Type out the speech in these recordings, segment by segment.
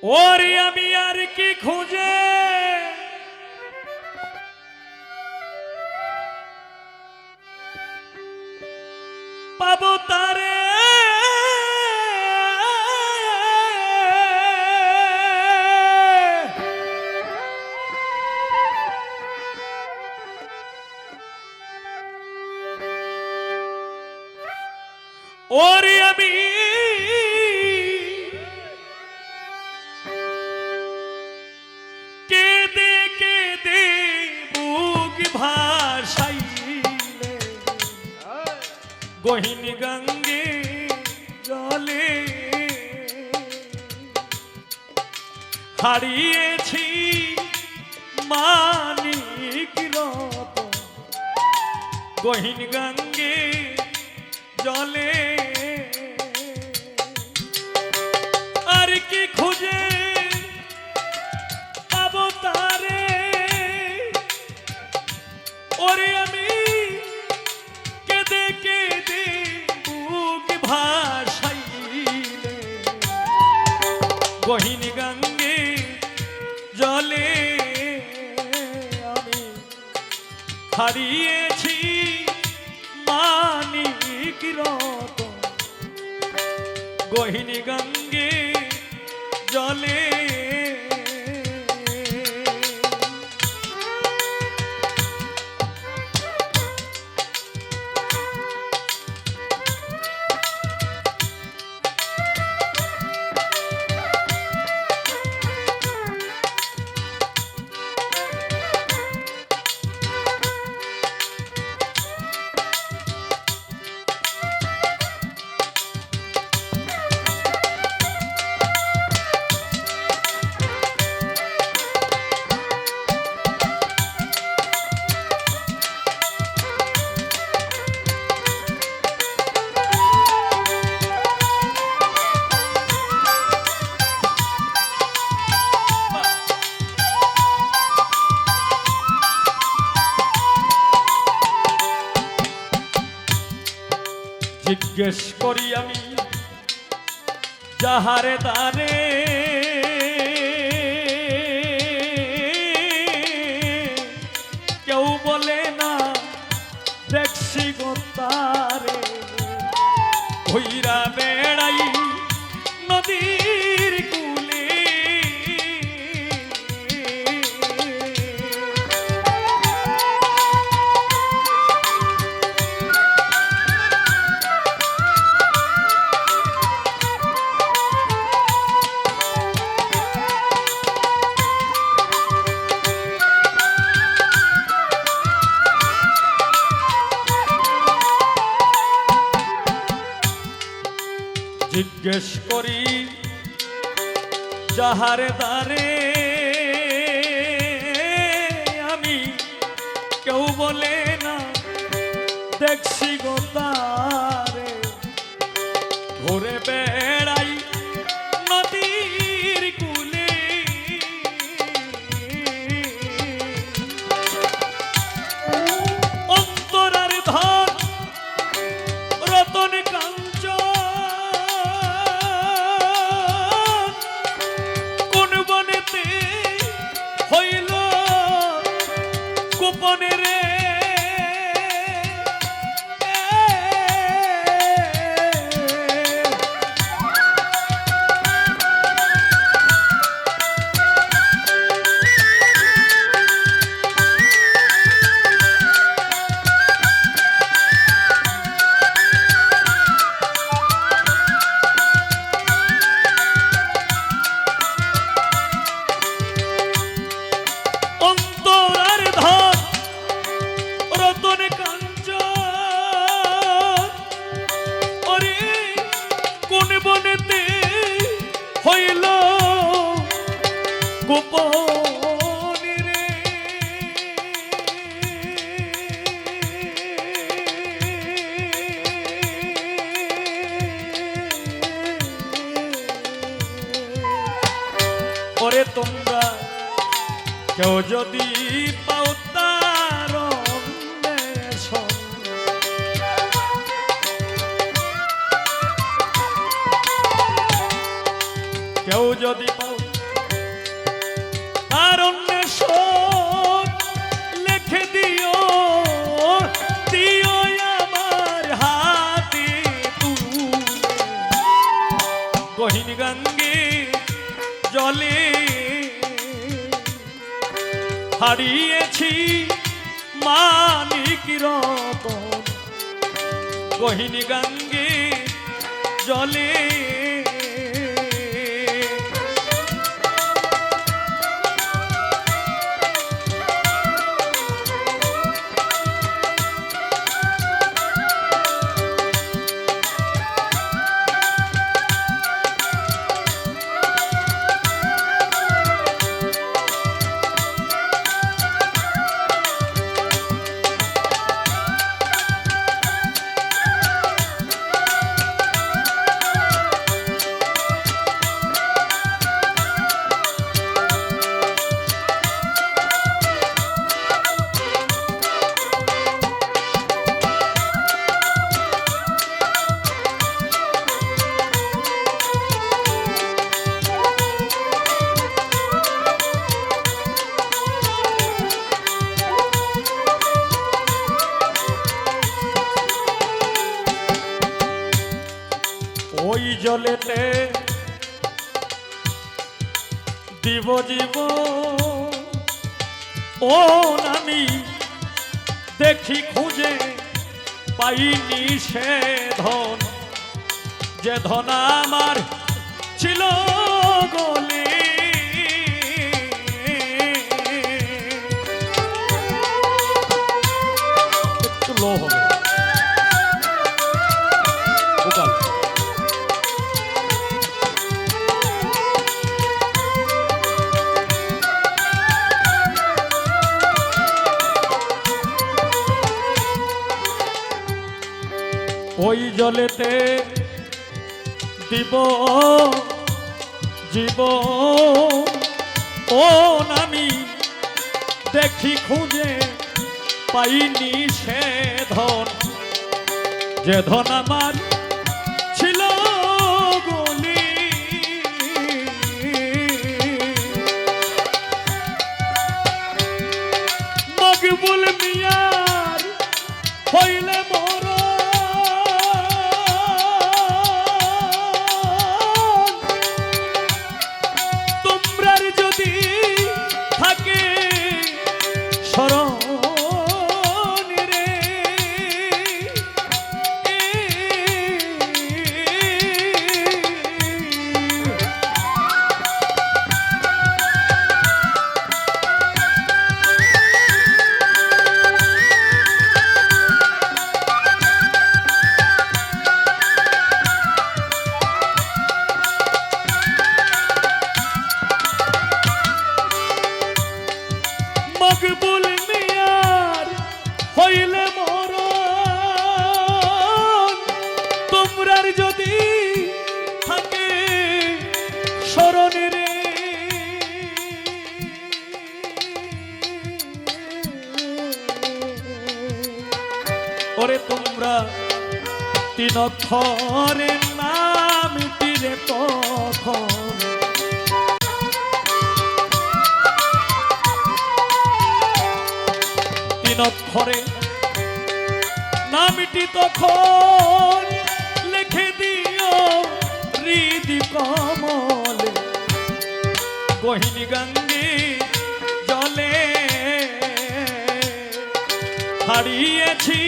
ওরে আমি আর কি খুঁজে পাবো তারে ওরে আমি কেঁদে কেঁদে বুক ভাসাইলে গহীন গঙ্গে জলে হারিয়েছি মানিক রতন গহীন গঙ্গে জলে আর কি খুঁজে পাবো তারে ওরে আমি কেঁদে কেঁদে বুক ভাসাইলে গহীন গঙ্গে জলে আমি হারিয়েছি মানিক রতন গহীন গঙ্গে জলে জিজ্ঞেস করি আমি যাহারে দারে কেউ বলে না দেখছি গো তারে ভৈরা বেড়াই নদীর কুলে জিজ্ঞেস করি যাহারে দারে আমি কেউ বলে না দেখছি গো তারে ঘুরে বেড়াই নদীর কুলে অন্তরার ধন রতন কাঞ্চন হইল গোপনে রে হইল গোপনে রে ওরে তোমরা কেউ যদি পাও তার অন্বেষণ কেউ যদি পাও গহীন গঙ্গে জলে হারিয়েছি মানিক রতন গহীন গঙ্গে জলে ওই জলেতে দিব জীব ও আমি দেখি খুঁজে পাইনি সে ধন যে ধন আমার ছিল গলে একটু লো হবে ওই জলেতে দিব জীব ও আমি দেখি খুঁজে পাইনি সে ধন যে ধন আমার ছিল গলি মকবুল মিয়ার হইলে মোর মকবুল মিয়ার হইলে মরণ তোমরার যদি থাকে স্মরণ রে ওরে তোমরা তিন অক্ষরের নামটি রে তখন অক্ষরে নামটি তখন লিখে দিও হৃদি কমলে গহীন গঙ্গে জলে হারিয়েছি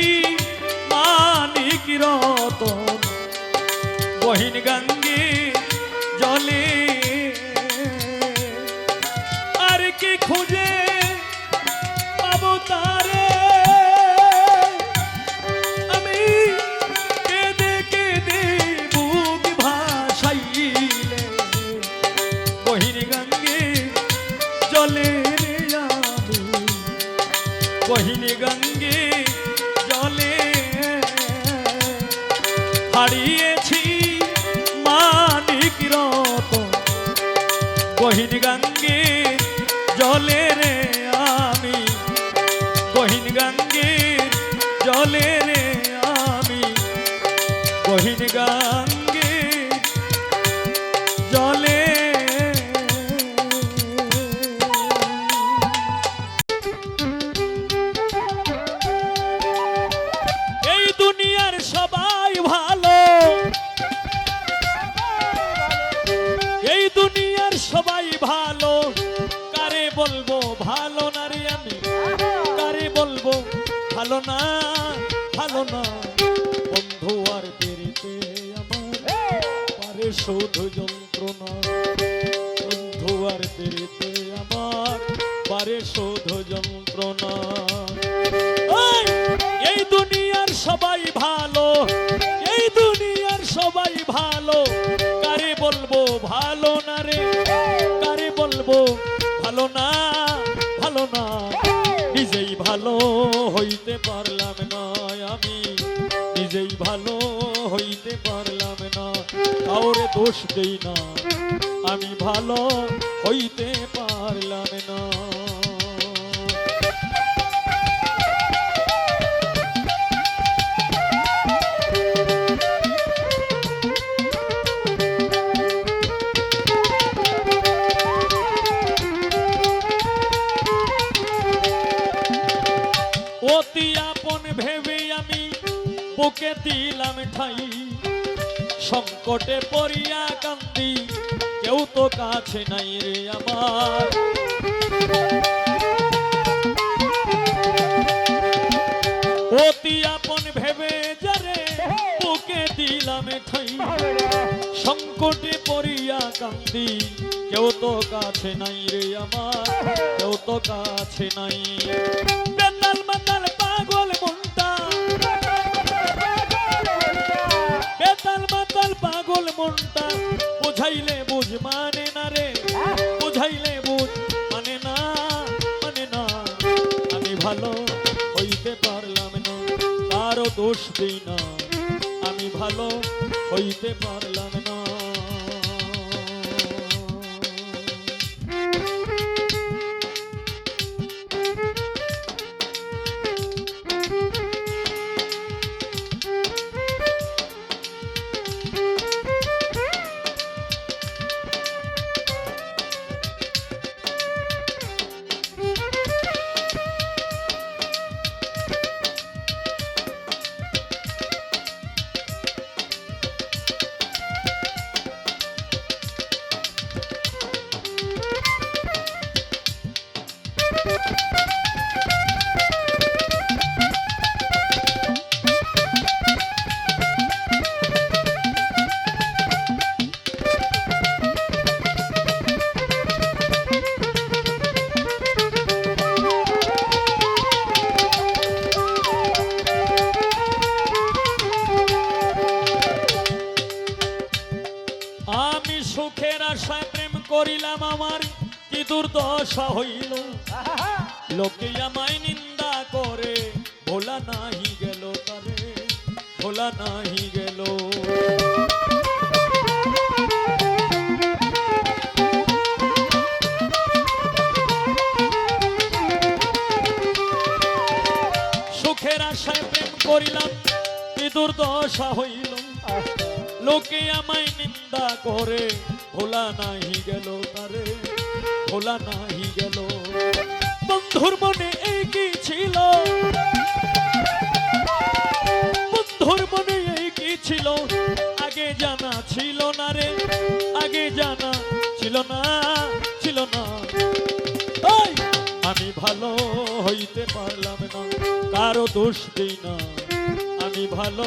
মানিক রতন গহীন গঙ্গে জলে আর কি খুঁজে পাবো তারে আমি কেঁদে কেঁদে বুক ভাসাইলে গহীন গঙ্গে জলে রে আমি গহীন গঙ্গে জলে হারিয়েছি মানিক রতন গহীন গঙ্গে জলে রে আমি গহীন গঙ্গে জলে রে আমি গহীন গঙ্গে জলে এই দুনিয়ার সবাই ভালো না ভালো না বন্ধু আর দেরিতে আমার পারে শুধু যন্ত্রণা বন্ধু আর দেরিতে আমার পারে শুধু যন্ত্রণা এই দুনিয়ার সবাই ভালো এই দুনিয়ার সবাই ভালো কারে বলবো ভালো না রে কারে বলবো ভালো না ভালো না নিজেই ভালো হইতে পারলাম না আমি নিজেই ভালো হইতে পারলাম না কাউরে দোষ দেই না আমি ভালো হইতে পারলাম না অতি আপন ভেবে আমি বুকে দিলাম ঠাই সংকটে পড়িয়া কান্দি কেউ তো কাছে নাই রে আমার অতি আপন ভেবে যারে বুকে দিলাম ঠাই সংকটে পড়িয়া কান্দি কেউ তো কাছে নাই রে আমার কেউ তো কাছে নাই বেতাল মাতাল পাগল মনটা বেতাল মাতাল পাগল মনটা বুঝাইলে বুঝ মানে না রে বুঝাইলে বুঝ মানে না আমি ভালো হইতে পারলাম না কারো দোষ দিই না আমি ভালো হইতে পারলাম না আমি সুখের আশায় প্রেম করিলাম আমার কি দুর্দশা হইল লোকে আমায় নিন্দা করে ভোলা নাহি গেল তারে ভোলা নাহি গেল সুখের আশায় প্রেম করিলাম কি দুর্দশা হইল লোকে আমায় নিন্দা করে ভোলা নাহি গেল তারে ভোলা নাহি গেল বন্ধুর মনে এই কি ছিল বন্ধুর মনে এই কি ছিল আগে জানা ছিল না রে আগে জানা ছিল না আমি ভালো হইতে পারলাম না কারো দোষ দিই না আমি ভালো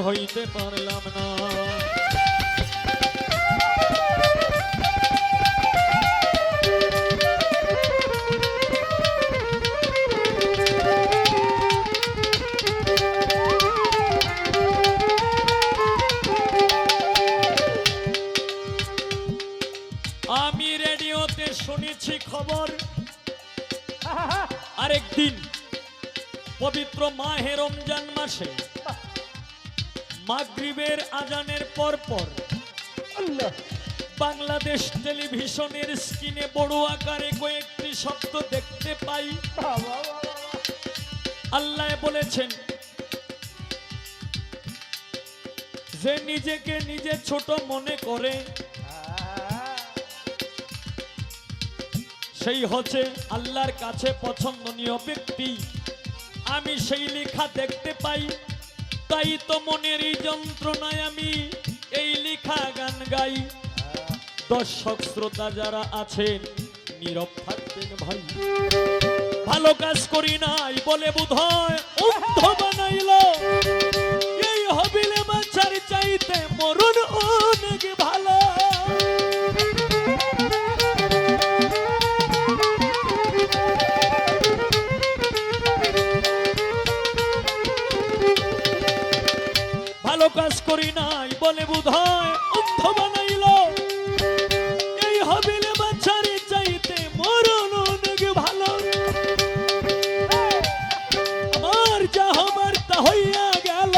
হইতে পারলাম না আমি রেডিওতে শুনেছি খবর আরেকদিন পবিত্র মাহে রমজান মাসে মাগরিবের আজানের পর বাংলাদেশ টেলিভিশনের স্ক্রিনে বড় আকারে কয়েকটি শব্দ দেখতে পাই আল্লাহ বলেছেন যে নিজেকে নিজে ছোট মনে করে সেই হচ্ছে আল্লাহর কাছে পছন্দনীয় ব্যক্তি আমি সেই লেখা দেখতে পাই তাই তো মনের এই যন্ত্রণায় আমি এই লেখা গান গাই দর্শক শ্রোতা যারা আছেন নীরব থাকবেন ভাই। ভালো কাজ করি নাই বলে বোধহয় অন্ধ বানাইলো, এই হবিলে বাঁচার চাইতে মরণ অনেক ভালো। ভালো কাজ করি নাই বলে বোধহয় অন্ধ বানাইলো, এই হবিলে বাঁচার চাইতে মরণ অনেক ভালো। আমার যা হবার তা হইয়া গেল,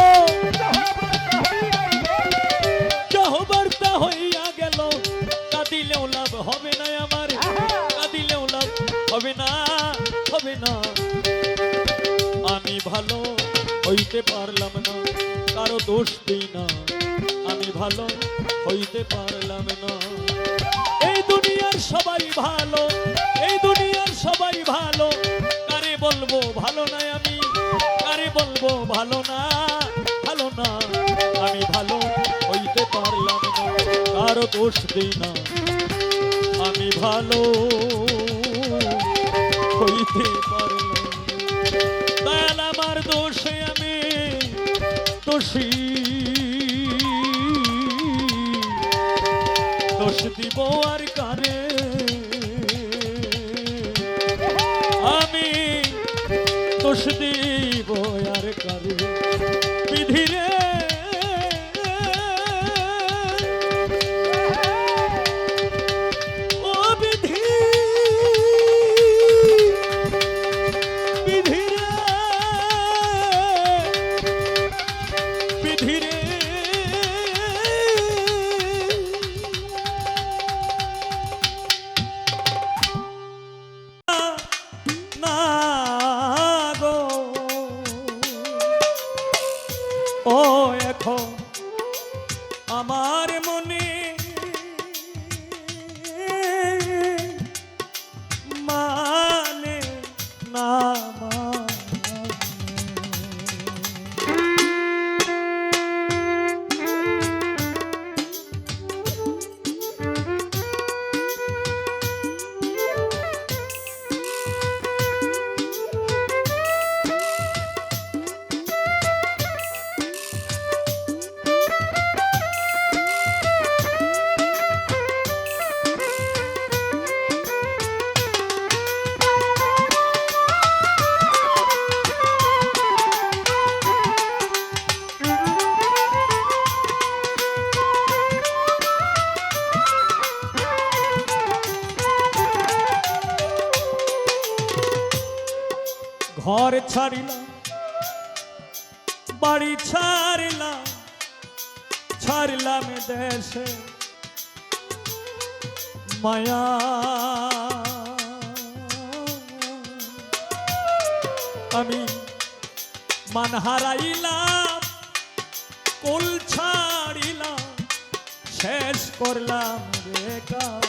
যা হবার তা হইয়া গেল, কাঁদিলেও লাভ হবে না আমার, কাঁদিলেও লাভ হবে না, হবে না। আমি ভালো হইতে পারলাম না, কারো দোষ দিই না, আমি ভালো হইতে পারলাম না। এই দুনিয়ার সবাই ভালো, এই দুনিয়ার সবাই ভালো, কারে বলবো ভালো না আমি, কারে বলবো ভালো না, ভালো না। আমি ভালো হইতে পারলাম না, কারো দোষ দিই না, আমি ভালো হইতে পারলাম। দয়াল আমার দোষে আমি দোষী, দোষ দিব আর কারে, আমি দোষ দিব আর কারে। বিধিরে ও বিধি, বিধিরে বিধিরে না গো, ও এখন আমার মনে মানে না মানে। ঘর ছাড়িলাম, বাড়ি ছাড়িলাম, ছাড়লাম দেশে মায়া। আমি মান হারাইলাম, কুল ছাড়িলাম, শেষ করলাম রে কায়া।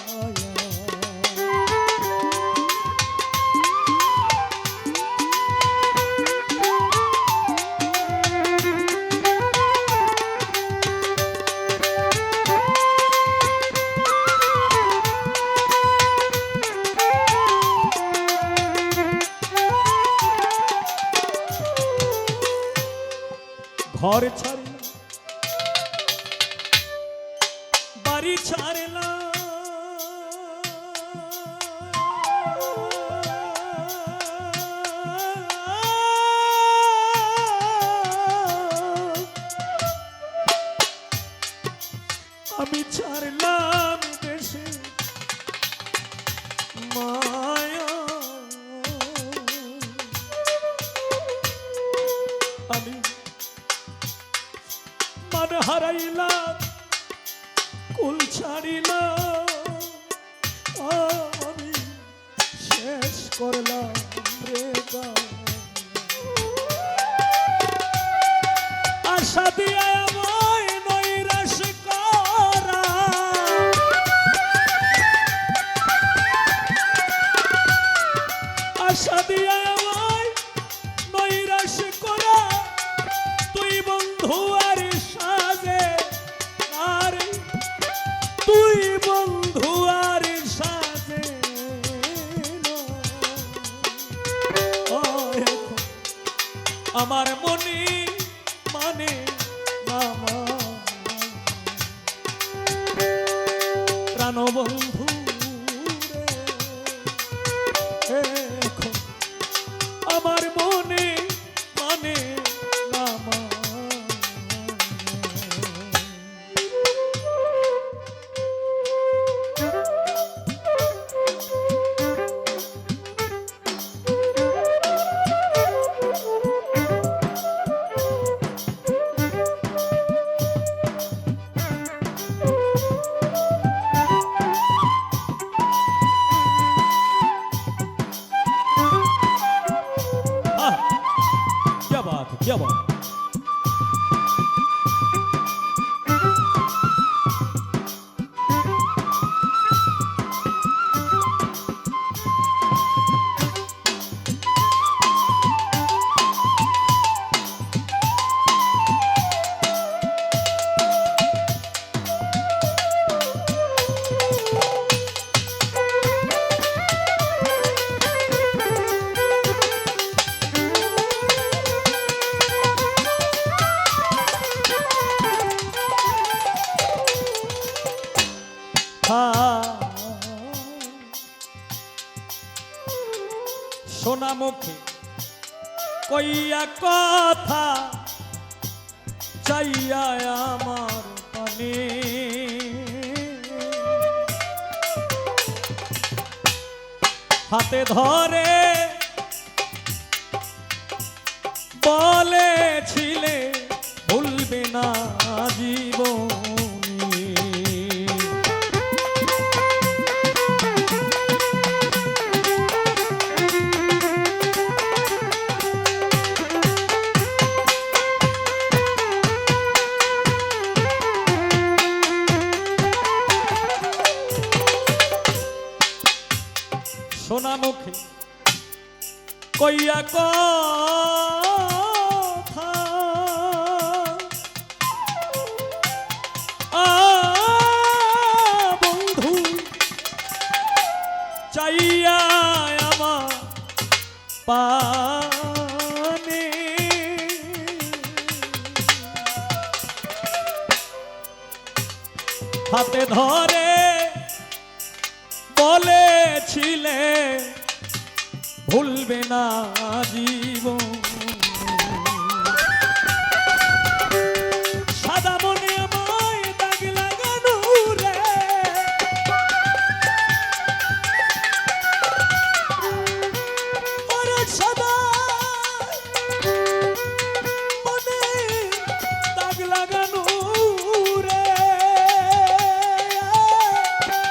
ঘর ছাড়িলাম, বাড়ি ছাড়িলাম, আমি ছাড়লাম দেশে মায়া। আমি মান হারাইলাম, কুল ছাড়িলাম, আমি শেষ করলাম রে গান। আশা দিয়া আমায় নৈরাশ করা, আশা দিয়া আমায় নৈরাশ করা, তুই বন্ধু আর সাজে আর, তুই বন্ধু আর সাজে আমার মনে মানে না প্রাণবন্ধু রে, এখন আমার মনে মানে না क्या बात সোনা মুখে কইয়া কথা চাইয়া আমার পানে হাতে ধরে বলেছিলে ভুলবে না জীবন সোনা মুখে কইয়া কথা বন্ধু চাইয়া আমার পানে হাতে ধরে বলেছিলে ভুলবে না জীবন সাদা মনে আমায় দাগ লাগানো রে ওরে সাদা মনে দাগ লাগানো রে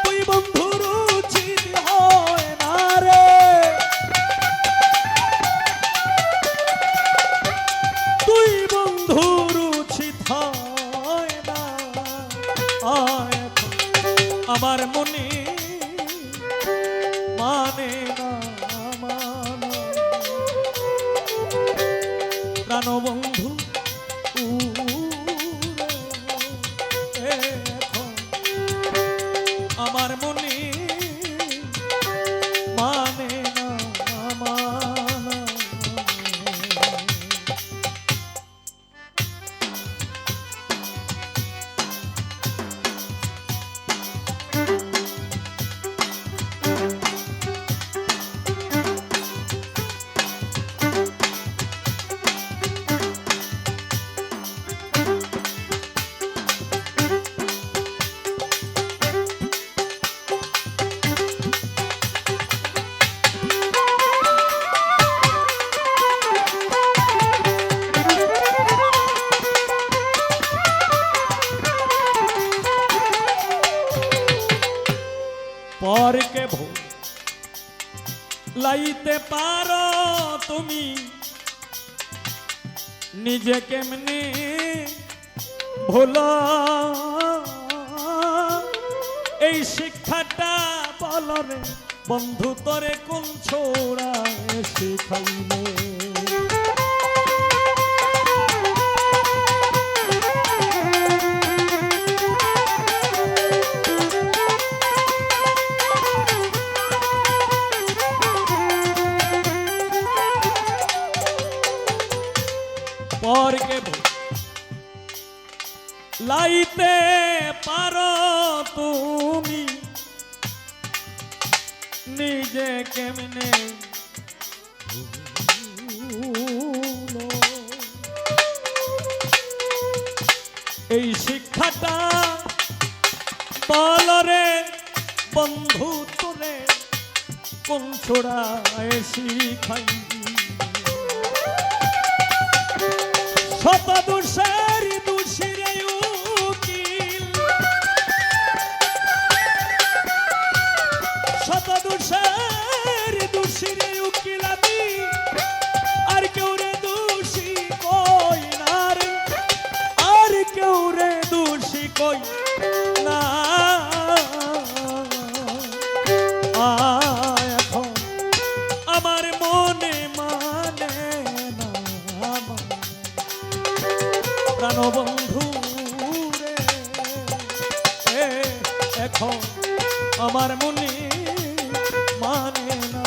তুই বন্ধুর উচিত হয় না রে তুই বন্ধুর উচিত হয় না আমার মনে মানে না প্রাণবন্ধু আমার মনে মানে না পরকে ভোল লাইতে পারো তুমি নিজে কেমনে ভোলা এই শিক্ষাটা বলরে বন্ধু তোরে কোন ছোড়া শিখাইলে স্বর্গে লাইতে পারো তুমি নিজে কেমনে এই শিক্ষাটা বলরে বন্ধু তোরে কোন ছোড়ায় শিখাই শত দোষের দোষীরে উকিল শত দোষের দোষীরে উকিল আমি আর কেউ রে দোষী কই না রে আর কেউ রে দোষী কই না এখন আমার মনে মানে না প্রাণবন্ধু রে এখন আমার মনে মানে না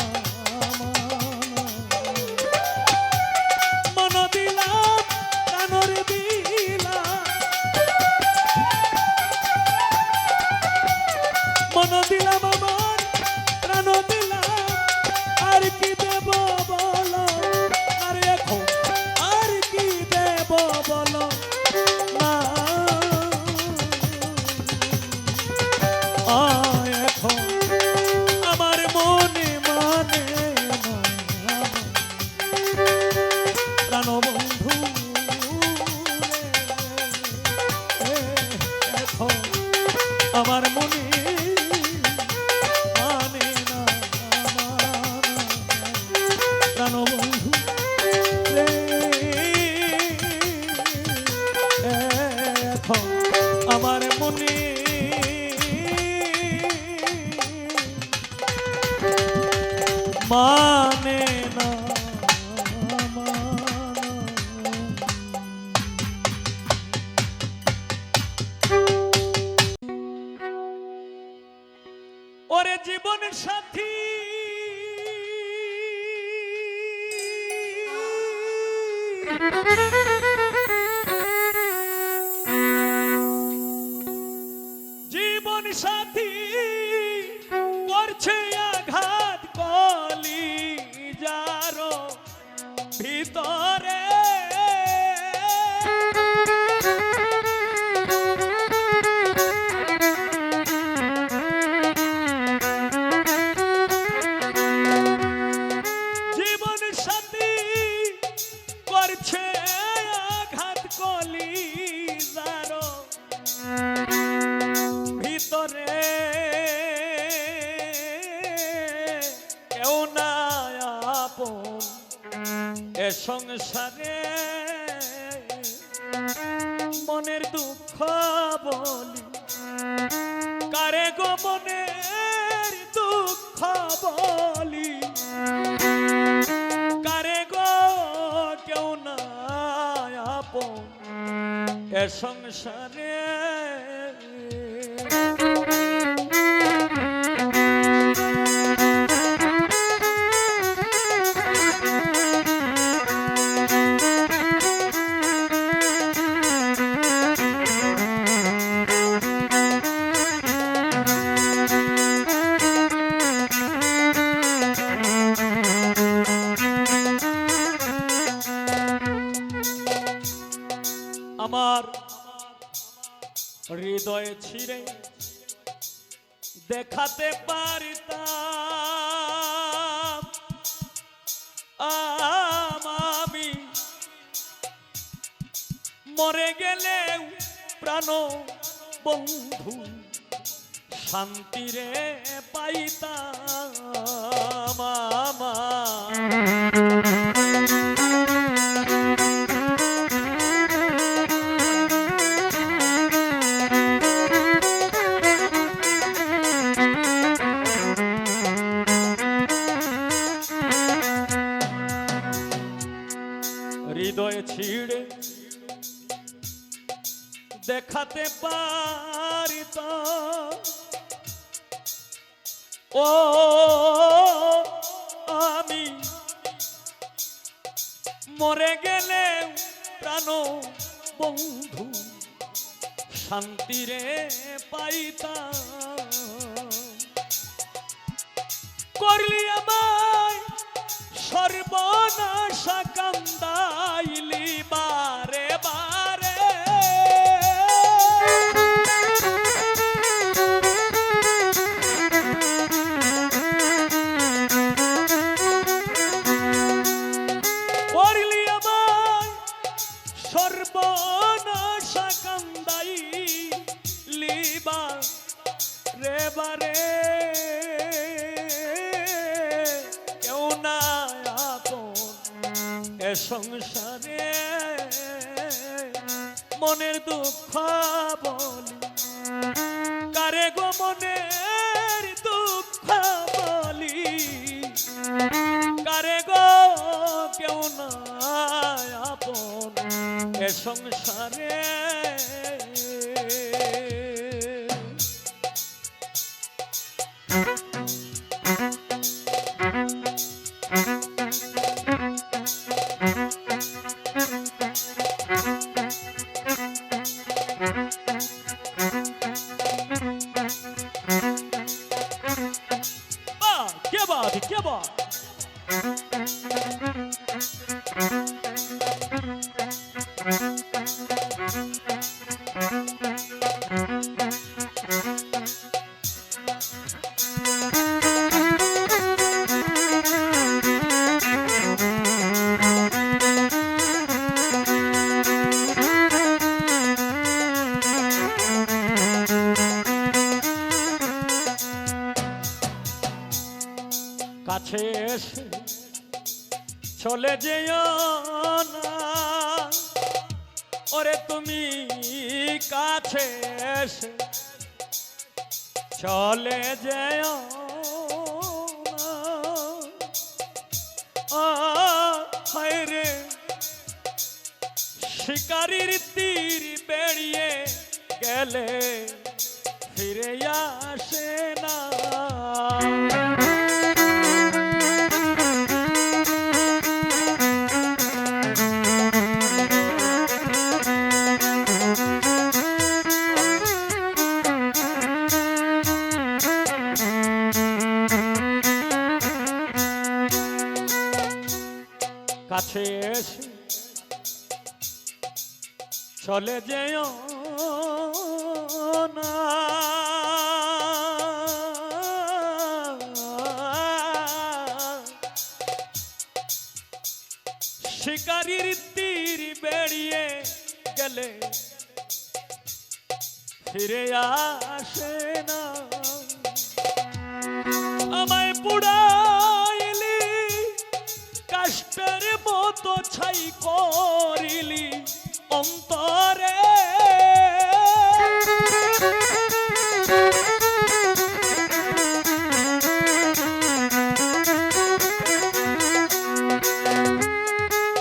মন দিলাম প্রাণর দিলাম মন দিলাম আমার প্রাণ দিলাম আর কি দেব বলো আর এখন আর কি দেব বলো না এখন আমার মনে মানে না প্রাণবন্ধু এখন আমার মনে মানে না প্রাণবন্ধু এখন আমার মনে মানে না ওরে জীবন সাথী জীবন সাথী করছে আঘাত কলি যারো ভিতরে জীবন সাথী করছে আঘাত কলি যারো ভিতরে কেউ না আপন এ সংসারে মনের দুঃখ বলি কারে গো মনের দুঃখ বলি কারে গো কেউ না আপন এ সংসারে আমার হৃদয়ে ছিঁড়ে দেখাতে পারতাম আমি মরে গেলে প্রাণ বন্ধু শান্তিরে পাইতাম হৃদয়ে ছিঁড়ে দেখাতে পারতাম ও আমি মরে গেলে প্রাণ বন্ধু শান্তিরে পাইতাম, করলি আমায় সর্বনাশা কান্দাইলি বারে বারে। করলি আমায় সর্বনাশা কান্দাইলি বারে বারে। এ সংসারে মনের দুঃখ বলি কারে গো, মনের দুঃখ বলি কারে গো, কেউ না আপন এ সংসারে। क्या बात। কাছে এসে চলে যেও না, ওরে তুমি কাছে এসে চলে যেও না। হায় রে শিকারির তীর বেরিয়ে গেলে ফিরে আসে না। কাছে এসে চলে যেও না, শিকারির তীর বেরিয়ে গেলে ফিরে আসে না। আমায় পুড়াইলি কাষ্টের মতো ছাই করিলি অন্তরে,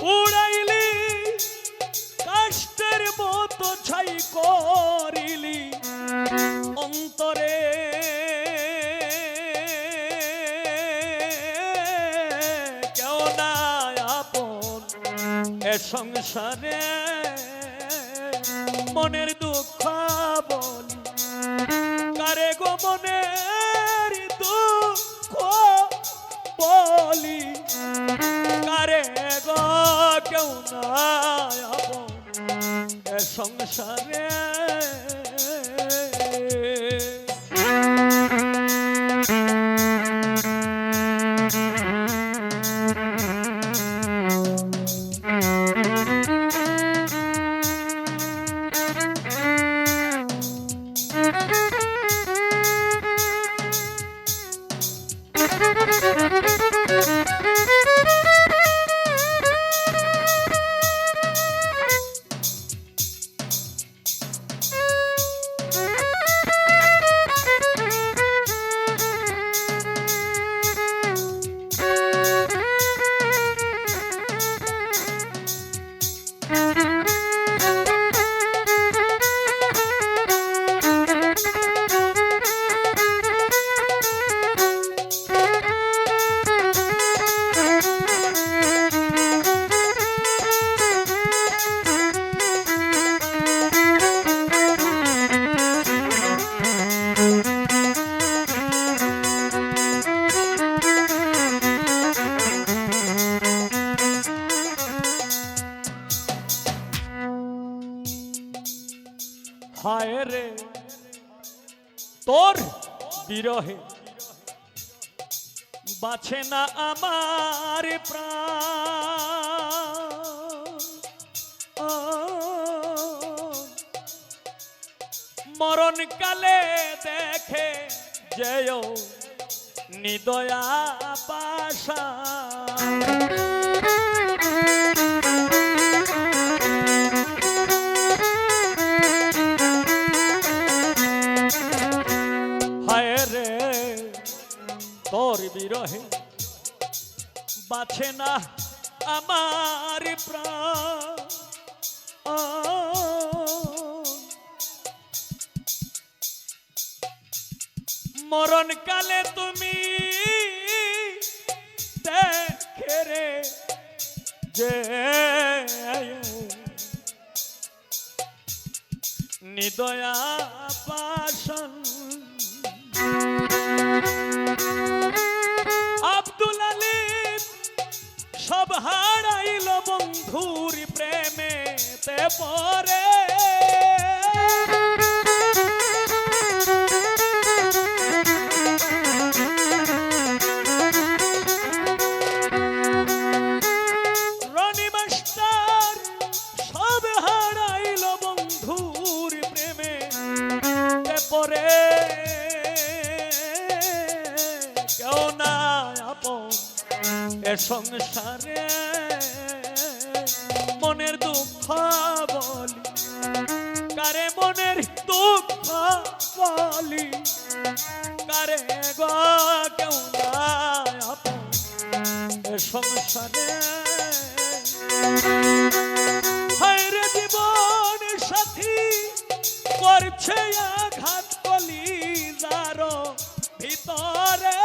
পুড়াইলি কাষ্টের মতো ছাই করিলি অন্তরে। কেউ না আপন এ সংসারে মনের দুঃখ বলি কারে গো, মনের দুঃখ বলি কারে গো, কেউ না আপন এ সংসারে। বিরহে বাঁচে না আমার প্রাণ মরণ কালে দেখে যেও নিদয়া পাশা হায় রে তোর বিরহে বাঁচে না আমার প্রাণ মরণ কালে তুমি দেখে রে যে নিদয়া পাশন আব্দুল আলিম সব হারাইল বন্ধুর প্রেমেতে পরে রনি মাস্টার সব হারাইল বন্ধুর প্রেমেতে পরে কেউ না আপন এ সংসারে মনের দুঃখ বলি কারে মনের দুঃখ বলি কারে গো কেউ না আপন এ সংসারে হায়রে জীবন সাথী করছে আঘাত কলি যার ভিতরে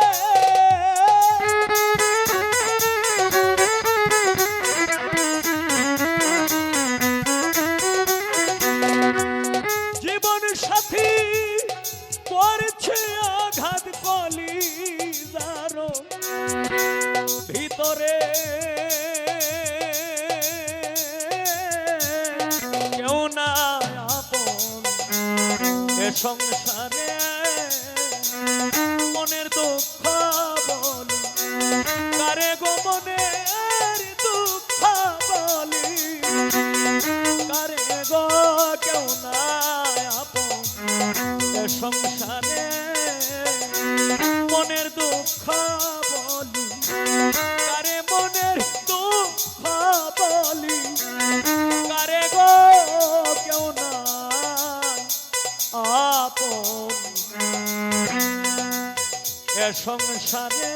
জীবন সাথী করছে আঘাত কলি যার ভিতরে কেউ না আপন এ সংসারে মনের দুঃখ বলি কারে গো মনের দুঃখ বলি কারে গো কেউ না আপন এ সংসারে মনের দুঃখ বলি কারে মনের দুঃখ বলি কারে গো কেউ না আপন এ সংসারে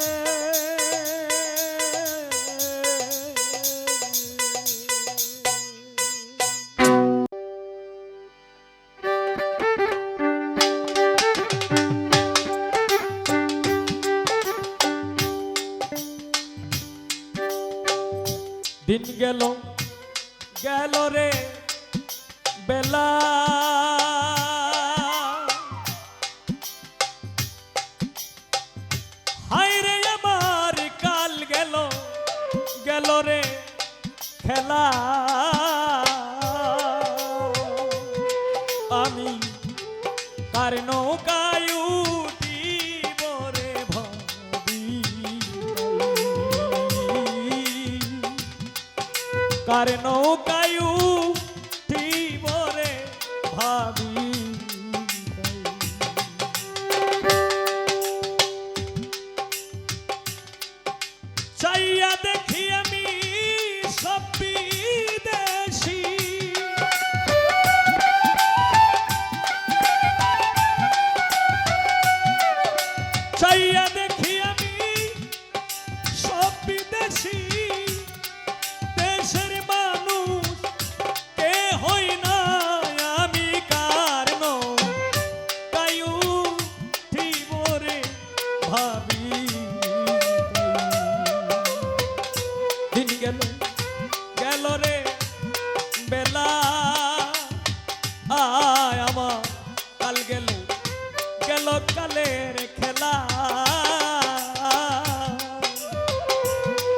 দিন গেল গেল রে বেলা হায় রে আমার কাল গেল গেল রে খেলা আমি কার নৌকায় উঠিব রে ভাবি কার নৌকায় উঠিব রে ভাবি চাইয়া দেখি আমি সব বিদেশি চাইয়া দেখি আমি সব বিদেশি দেশের মানুষ কে হই না আমি কার নৌকায় উঠিব রে ভাবি দিন গেল গেল রে বেলা আয় আমার কাল গেল গেল কালের খেলা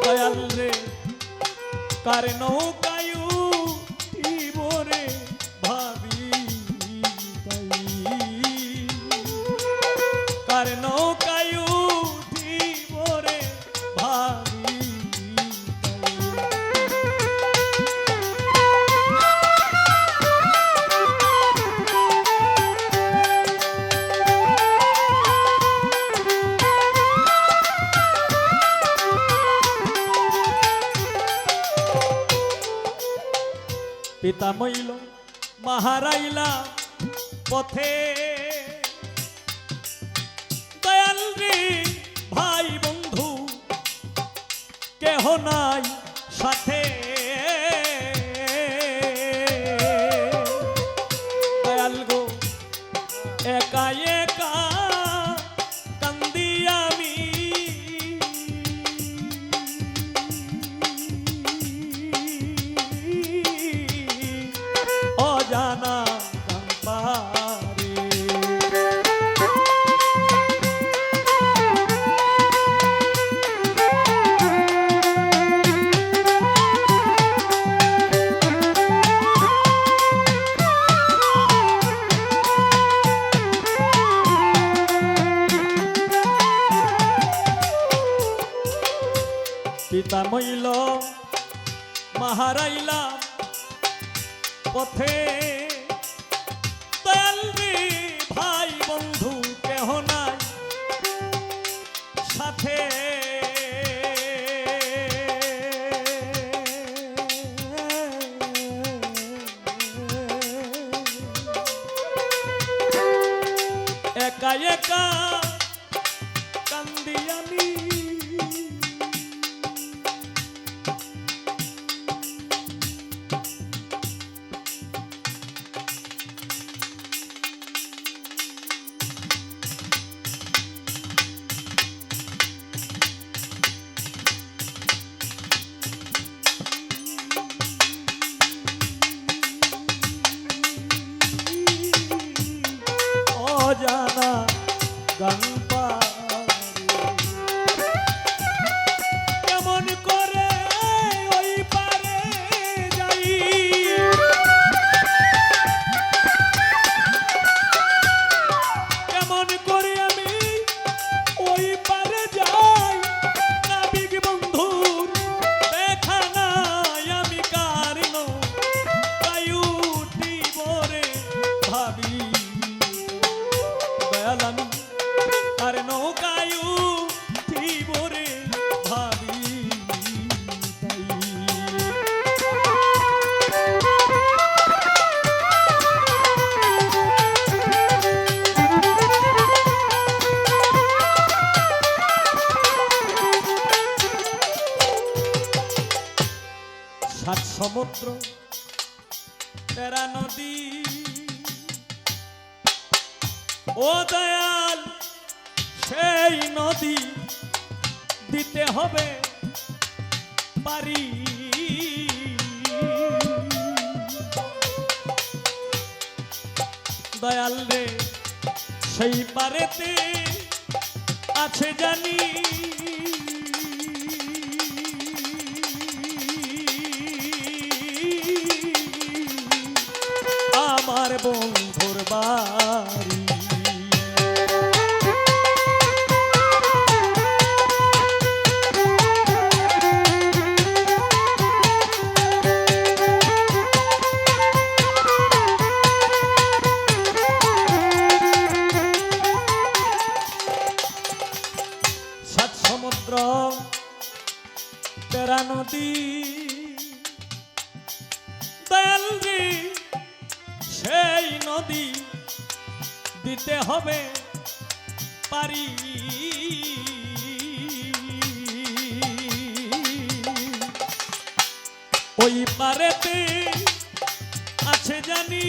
দয়াল রে কার নৌকায় উঠিব রে ভাবি কার পিতা মইল মাহারাইলা পথে দয়াল রে ভাই বন্ধু কেহ নাই সাথে দয়াল গো একা একা কান্দি আমি অজানা পিতা মইল মাহারাইলা পথে দয়াল রে ভাই বন্ধু কেহ নাই সাথে একা একা কান্দি আমি অজানা গান কেমন করে ওই পারে যাই কেমন করে আমি ওই পারে যাই নাবিক বন্ধুর দেখা নাই আমি কারণ তাই উঠিব রে ভাবি দয়াল আমি আর নৌকায় উঠিব রে ভাবি সাত সমুদ্র তেরা নদী ও দয়াল সেই নদী দিতে হবে পারি দয়াল রে সেই পারেতে আছে জানি আমার বন্ধুর বাড়ি সমুদ্র তেরা নদী দয়াল রে সেই নদী দিতে হবে পারি ওই পারেতে আছে জানি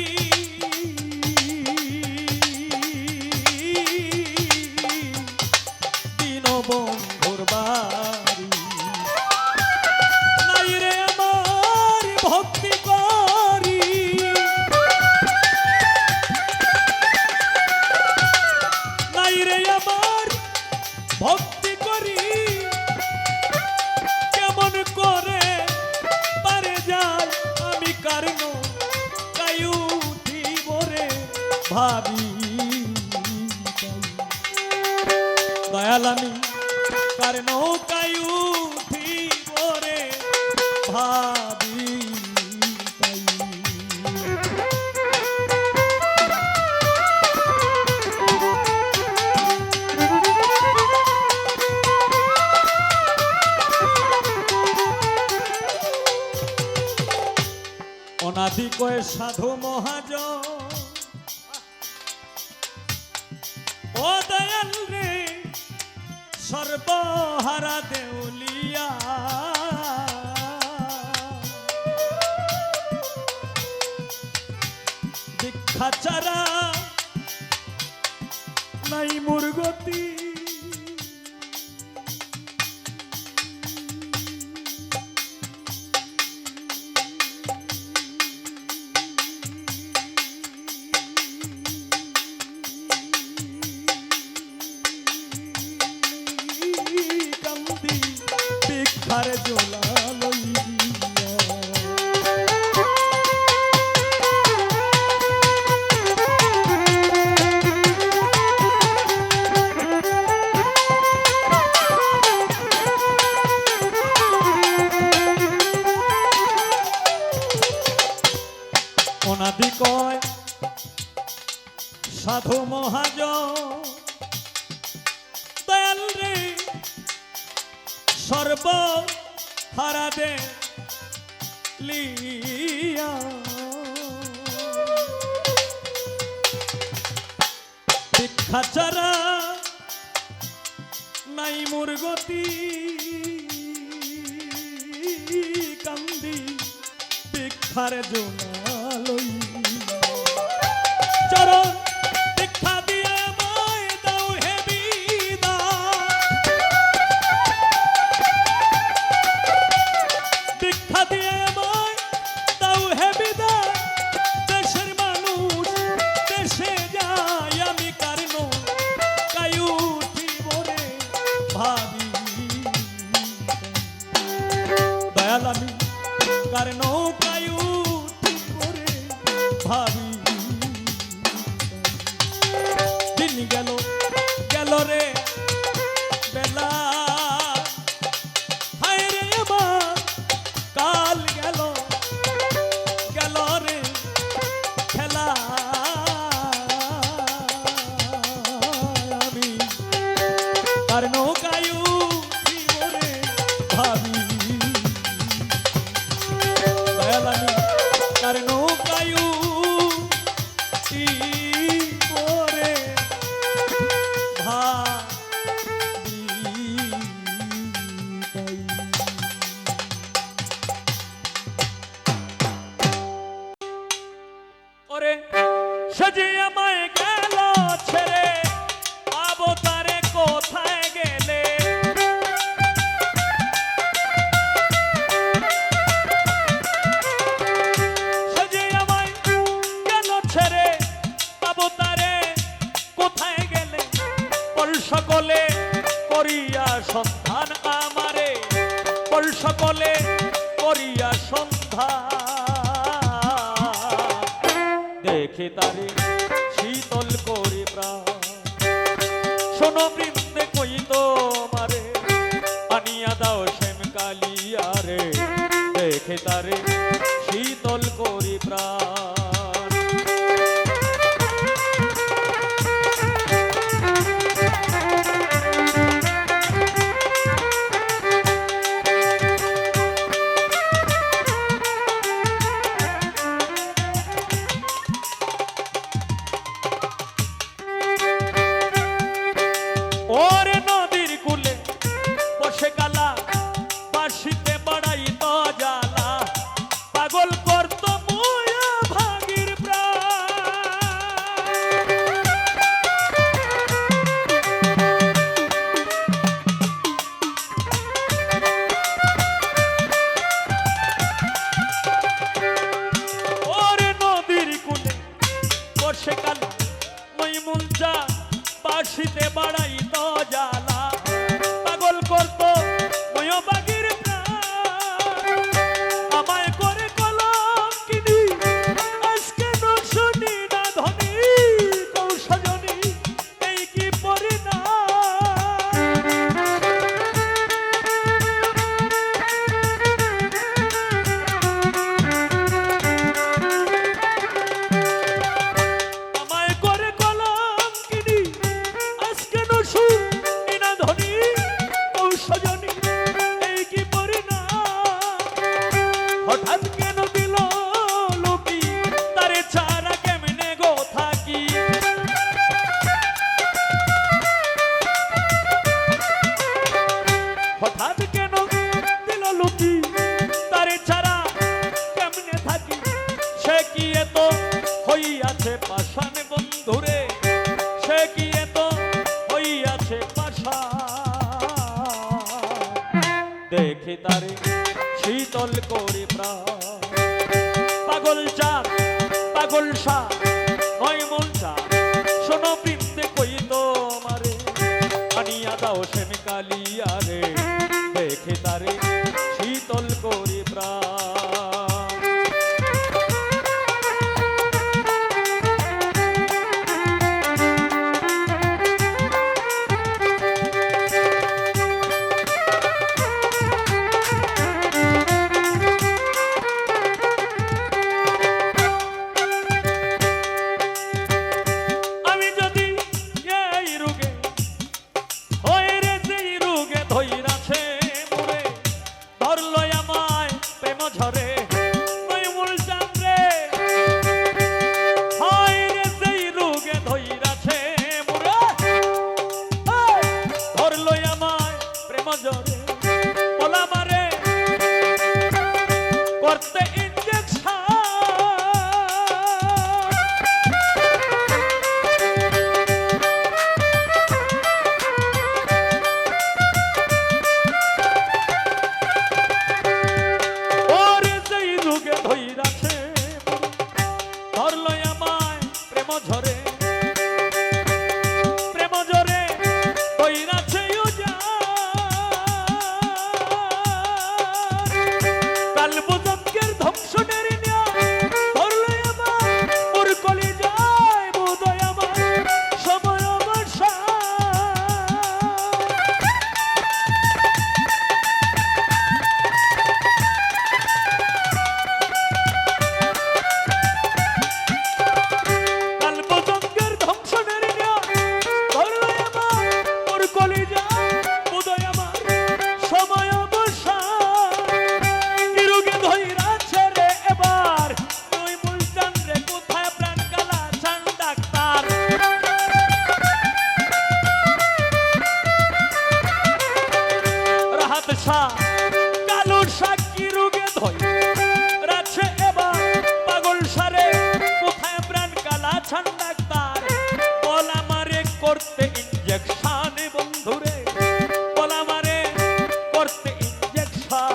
বন্ধুর বাড়ি নাই রে আমার ভক্তি করি নাই রে আমার ভক্তি করি কেমন করে পারে যায় আমি কারণ তাই উঠিব রে ভাবি দয়াল আমি কার নৌকায় উঠিব রে ভাবি অনাথ অনাদি কয়ে সাধু মহাজন ও দয়াল রে সর্বহারা দেউলিয়া দীক্ষা ছাড়া নাই মোর গতি ভিক্ষার জোলা লইয়া অনাদি কয় সাধু মহাজন দয়াল রে সর্ব হারা দে লিয়া ভিক্ষা ছাড়া নাই মোর গতি কান্দি ভিক্ষার জোনা লইয়া চরণ ভিক্ষা দিয়ে আমায় দাও হে বিদায় ভিক্ষা দিয়ে আমায় দাও হে বিদায় দেশের মানুষ দেশে যায় আমি কারণ কায়ুঠি বরে ভাবি দয়াল আমি কারণ কায়ুঠি বরে ভাবি দিন গেল গেল রে বেলা হায় রে আমার কাল গেল গেল রে খেলা আমি তার নৌকায় জীবনে ভাবি দয়াল আমি তার নৌকায় জীবনে ভাবি ওরে সে আমায় গেল ছেড়ে পাবো তারে কোথায় গেলে সে আমায় গেল ছেড়ে পাবো তারে কোথায় গেলে পল সকলে করিয়া সন্ধান আমারে পল সকলে করিয়া সন্ধান দেখে তারে শীতল করে প্রাণ শোনো বৃন্দে কই তোমারে আনিয়া দাও শ্যাম কালিয়া রে দেখে তারে শীতল করে প্রাণ দেখে তারে শীতল করে প্রাণ। পাগল চাঁদ পাগল সাপ নয় মন চাঁদ শোনো বৃন্দে কই তোমারে আনিয়া দাও সেন কালিয়া রে দেখে তারে শীতল করে প্রাণ। কালো সাক্ষী রোগে ধয় রাছে এবার পাগল সারে কোথায় প্রাণ কালা ছান ডাক্তার বলা মারে করতে ইনজেকশন বন্ধুরে বলা মারে করতে ইনজেকশন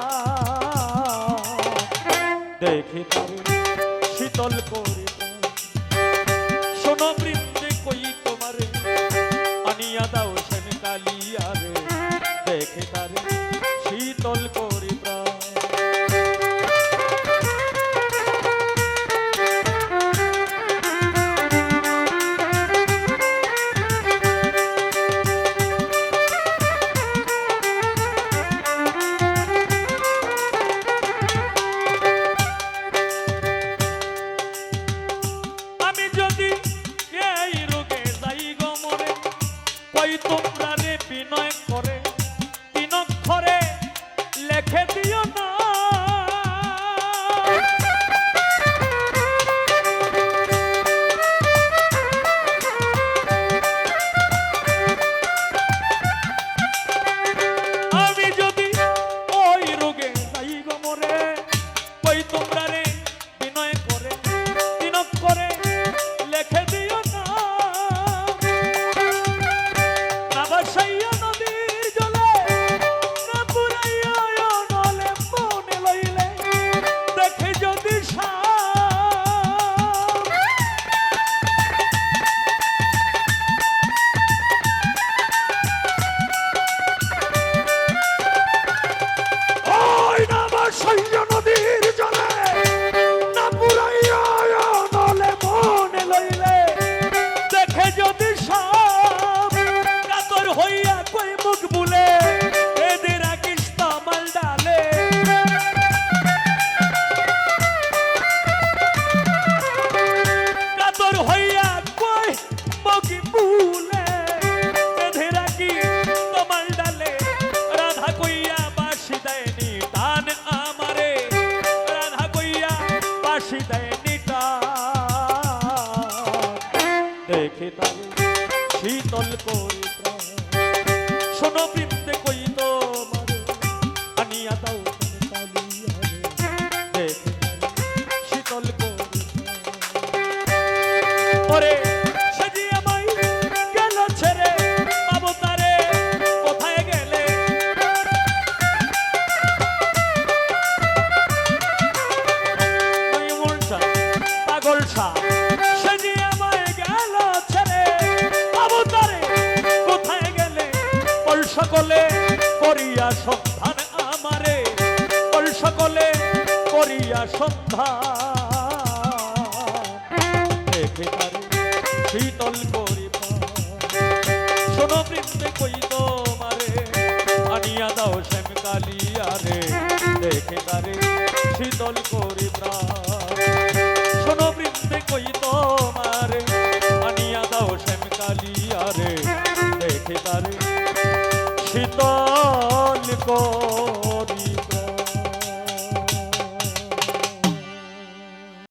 দেখে তারে শীতল করে শোনো বৃন্দে কই তোমারে আনিয়া দাও সেন কালিয়া রে দেখে তারে শীতল করে প্রাণ। আমি যদি এই রোগে যাই গো মরে কই তোমরা রে বিনয় করে ঘরে লেখে দিও না আমি যদি ওই রোগে যাই গো মরে কই তোমরা রে বিনয় করে তিনক করে লেখে দিও না নাবাসাইয়া নদীর জলে দেখে যদি নদীর জলে না পুরাইয়া নলে মনে লইলে দেখে যদি কাতর হইয়া কই মুখ বুলে এদের আকিস্ত মাল ডালে কাতর হইয়া কই মুখ বুলে এদের আকিস্ত মাল ডালে রাধা কইয়া বাসি দেয়নি টান আমারে রাধা কইয়া বাসি দেয়নি টান দেখে তারে শীতল করে শোনো বৃন্দে কই তোমারে আনিয়া দাও কালিয়া রে দেখে শীতল করে ওরে সাজি আমায় গেল ছেড়ে পাবো তারে কোথায় গেলে করিয়া সন্ধান আমারে কল সকলে করিয়া সন্ধান দেখে তারে শীতল করি শোনো বৃন্দে কই তোমারে আনিয়া দাও শ্যাম কালিয়া রে দেখে তারে শীতল করি প্রাণ শোনো বৃন্দে কই তোমারে আনিয়া দাও শ্যাম কালিয়া রে দেখে তারে শীতল করি